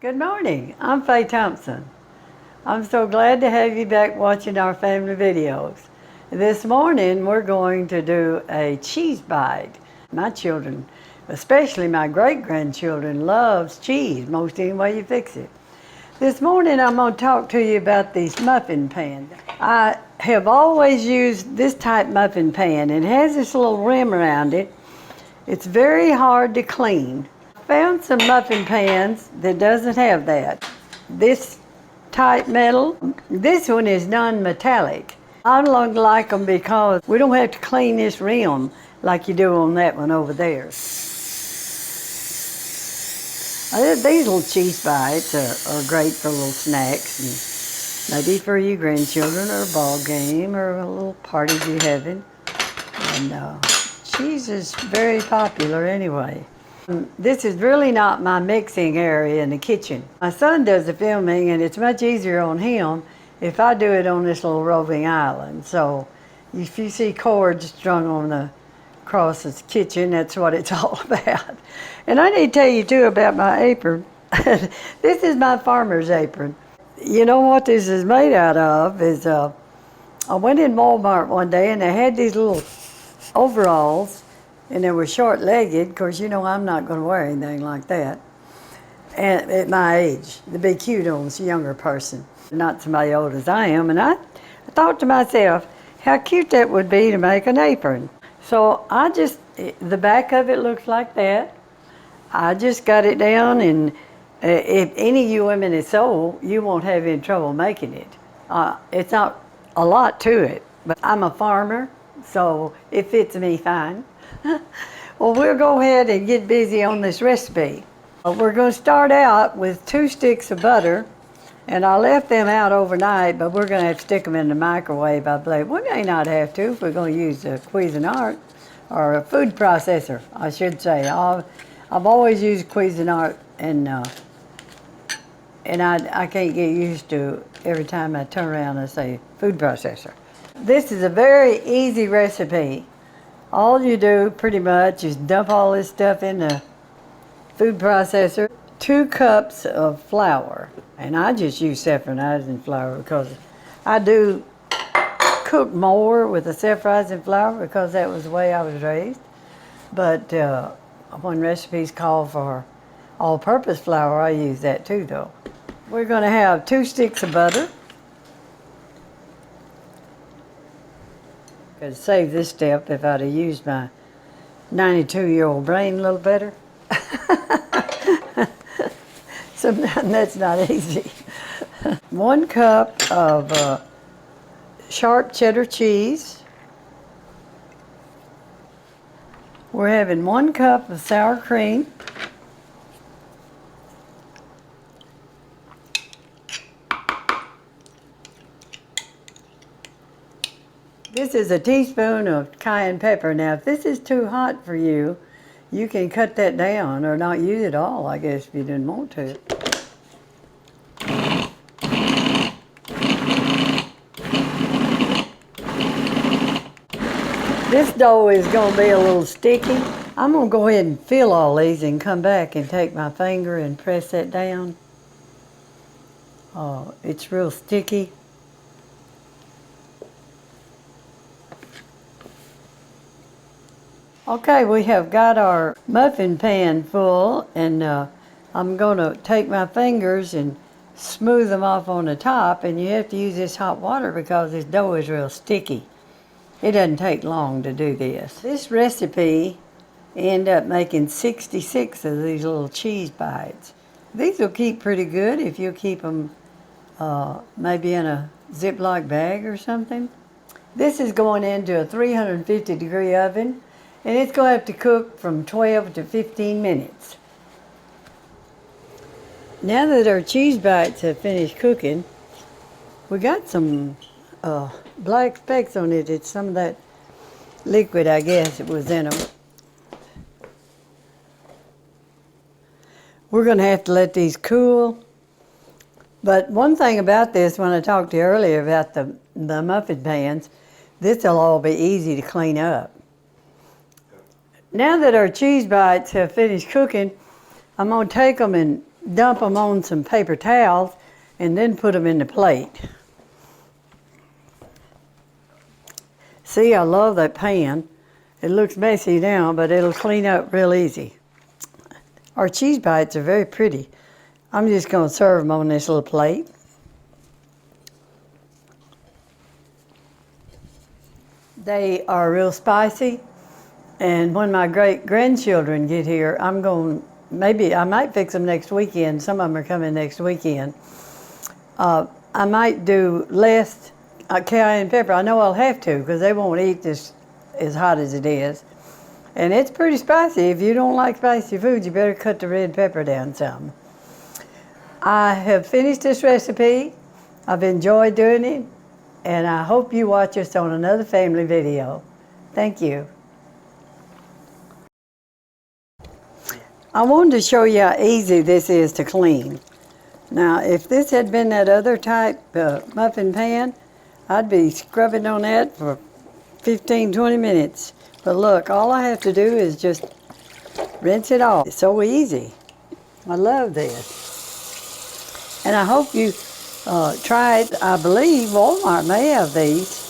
Good morning. I'm Faye Thompson. I'm so glad to have you back watching our family videos. This morning we're going to do a cheese bite. My children, especially my great-grandchildren, loves cheese most any way you fix it. This morning I'm going to talk to you about these muffin pans. I have always used this type muffin pan. It has this little rim around it. It's very hard to clean. Found some muffin pans that doesn't have that. This type metal, this one is non-metallic. I don't like them because we don't have to clean this rim like you do on that one over there. These little cheese bites are great for little snacks, and maybe for you grandchildren or a ball game or a little party you're having. And cheese is very popular anyway. This is really not my mixing area in the kitchen. My son does the filming, and it's much easier on him if I do it on this little roving island. So if you see cords strung on across the kitchen, that's what it's all about. And I need to tell you too about my apron. This is my farmer's apron. You know what this is made out of is, I went in Walmart one day and they had these little overalls, and they were short-legged. Of course, you know I'm not going to wear anything like that. And at my age, to be cute on a younger person, not somebody old as I am. And I thought to myself, how cute that would be to make an apron. So the back of it looks like that. I just got it down, and if any of you women is sew, you won't have any trouble making it. It's not a lot to it, but I'm a farmer, so it fits me fine. Well, we'll go ahead and get busy on this recipe. We're going to start out with 2 sticks of butter, and I left them out overnight, but we're going to have to stick them in the microwave, I believe. We may not have to if we're going to use a Cuisinart, or a food processor, I should say. I've always used Cuisinart, and I can't get used to every time I turn around and say food processor. This is a very easy recipe. All you do pretty much is dump all this stuff in the food processor. 2 cups of flour, and I just use self-rising flour because I do cook more with the self-rising flour because that was the way I was raised. But when recipes call for all-purpose flour, I use that too though. We're going to have 2 sticks of butter. Could save this step if I'd have used my 92-year-old brain a little better. Sometimes that's not easy. 1 cup of sharp cheddar cheese. We're having 1 cup of sour cream. This is a teaspoon of cayenne pepper. Now, if this is too hot for you, you can cut that down or not use it all, I guess, if you didn't want to. This dough is going to be a little sticky. I'm going to go ahead and fill all these and come back and take my finger and press that down. Oh, it's real sticky. Okay, we have got our muffin pan full, and I'm going to take my fingers and smooth them off on the top, and you have to use this hot water because this dough is real sticky. It doesn't take long to do this. This recipe ended up making 66 of these little cheese bites. These will keep pretty good if you keep them maybe in a Ziploc bag or something. This is going into a 350-degree oven. And it's going to have to cook from 12 to 15 minutes. Now that our cheese bites have finished cooking, we got some black specks on it. It's some of that liquid, I guess, it was in them. We're going to have to let these cool. But one thing about this, when I talked to you earlier about the muffin pans, this will all be easy to clean up. Now that our cheese bites have finished cooking, I'm going to take them and dump them on some paper towels and then put them in the plate. See, I love that pan. It looks messy now, but it'll clean up real easy. Our cheese bites are very pretty. I'm just going to serve them on this little plate. They are real spicy, and when my great-grandchildren get here, I might fix them next weekend. Some of them are coming next weekend. I might do less cayenne pepper. I know I'll have to because they won't eat this as hot as it is. And it's pretty spicy. If you don't like spicy food, you better cut the red pepper down some. I have finished this recipe. I've enjoyed doing it, and I hope you watch us on another family video. Thank you. I wanted to show you how easy this is to clean. Now, if this had been that other type muffin pan, I'd be scrubbing on that for 15-20 minutes. But look, all I have to do is just rinse it off. It's so easy. I love this. And I hope you try it. I believe Walmart may have these.